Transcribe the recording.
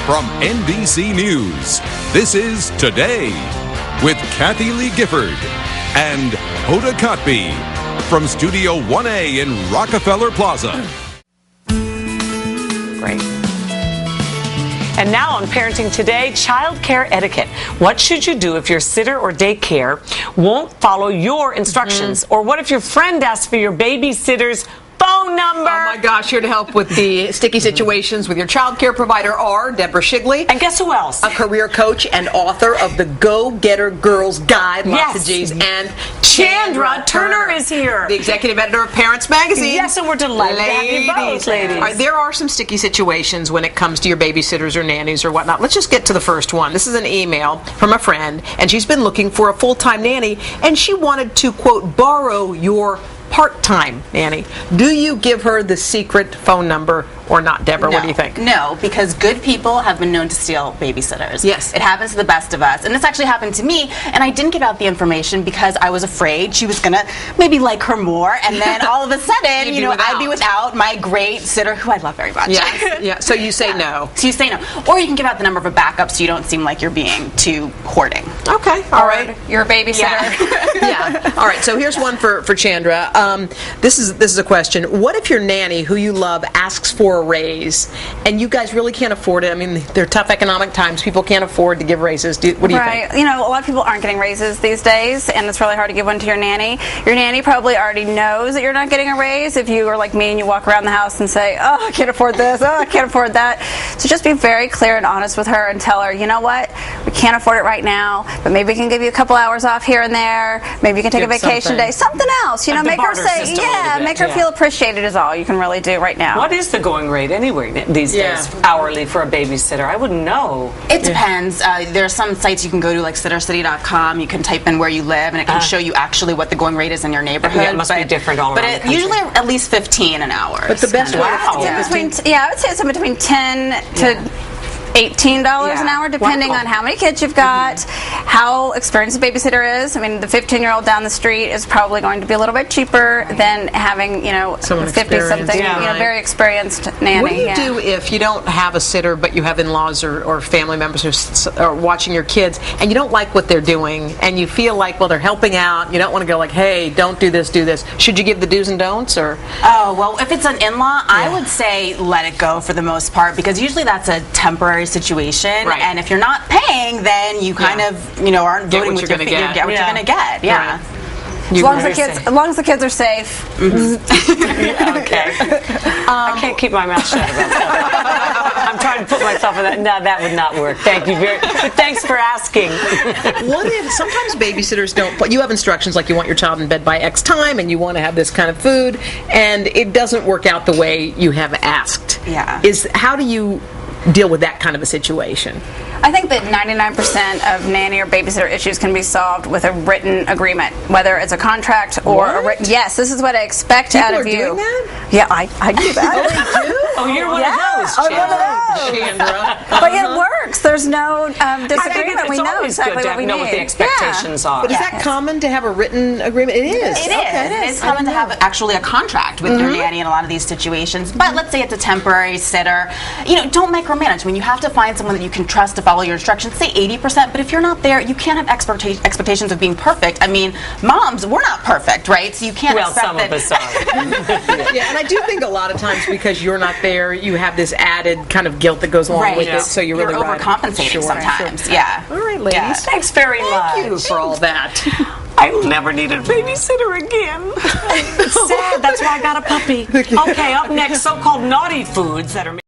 From NBC News, this is Today with Kathy Lee Gifford and Hoda Kotb from Studio 1A in Rockefeller Plaza. Great. And now on Parenting Today, childcare etiquette. What should you do if your sitter or daycare won't follow your instructions? Or what if your friend asks for your babysitter's phone number? Oh my gosh, here to help with the sticky situations with your child care provider are Deborah Shigley. And guess who else? A career coach and author of the Go-Getter Girls Guide, lots of G's, and Chandra Truner is here. The executive editor of Parents Magazine. Yes, and we're delighted to have you both, ladies. All right, there are some sticky situations when it comes to your babysitters or nannies or whatnot. Let's just get to the first one. This is an email from a friend, and she's been looking for a full-time nanny, and she wanted to, quote, borrow your part-time nanny. Do you give her the secret phone number or not, Deborah? No, what do you think? No, because good people have been known to steal babysitters. Yes. It happens to the best of us. And this actually happened to me, and I didn't give out the information because I was afraid she was going to maybe like her more, and then all of a sudden, I'd be without my great sitter, who I love very much. Yeah. So you say no. So you say no. Or you can give out the number of a backup so you don't seem like you're being too hoarding. Okay, all right. You're a babysitter. Yeah. All right, so here's one for Chandra. This is a question. What if your nanny, who you love, asks for a raise, and you guys really can't afford it? I mean, they're tough economic times. People can't afford to give raises. What do you think? Right. A lot of people aren't getting raises these days, and it's really hard to give one to your nanny. Your nanny probably already knows that you're not getting a raise if you are like me and you walk around the house and say, oh, I can't afford this, oh, I can't afford that. So just be very clear and honest with her and tell her, you know what, we can't afford it right now, but maybe we can give you a couple hours off here and there. Maybe you can take a vacation day, something else. Make her say, make her feel appreciated is all you can really do right now. What is the going rate anyway these days, hourly for a babysitter? I wouldn't know. It depends. There are some sites you can go to, like sittercity.com. You can type in where you live, and it can show you actually what the going rate is in your neighborhood. Yeah, it must be different all around the country. Usually at least $15 an hour. But the best way I would say it's between 10 to $18 an hour, depending on how many kids you've got, how experienced the babysitter is. I mean, the 15-year-old down the street is probably going to be a little bit cheaper than having, 50-something, very experienced nanny. What do you do if you don't have a sitter, but you have in-laws or family members who are watching your kids, and you don't like what they're doing, and you feel like, well, they're helping out, you don't want to go like, hey, don't do this, do this. Should you give the do's and don'ts? Or? Oh, well, if it's an in-law, I would say let it go for the most part, because usually that's a temporary situation, and if you're not paying, then you kind of aren't voting with your feet. You get what you're going to get. Yeah. As long as the kids are safe. Okay. I can't keep my mouth shut about that. I'm trying to put myself in that. No, that would not work. Thank you but thanks for asking. What if sometimes babysitters don't? You have instructions like you want your child in bed by X time, and you want to have this kind of food, and it doesn't work out the way you have asked. Yeah. How do you deal with that kind of a situation? I think that 99% of nanny or babysitter issues can be solved with a written agreement, whether it's a contract or a written. Yes, this is what I expect out of you. Doing that? Yeah, I do that. Oh, they do? Oh, you're one of those, Chandra. But it works. There's no disagreement. We know exactly what we need. What the expectations are. But is that common to have a written agreement? It is. It is. It's common to have actually a contract with your nanny in a lot of these situations. But let's say it's a temporary sitter. Don't micromanage. I mean, you have to find someone that you can trust to follow your instructions. Say 80%, but if you're not there, you can't have expectations of being perfect. I mean, moms, we're not perfect, right? So you can't expect some of us are. Yeah, and I do think a lot of times because you're not there, you have this added kind of guilt that goes along with it. So you're really overcompensating sometimes. Sure. Yeah. All right, ladies. Yeah. Thanks very much. Thank you for all that. I will never need a babysitter again. Sad. That's why I got a puppy. Okay, up next, so-called naughty foods that are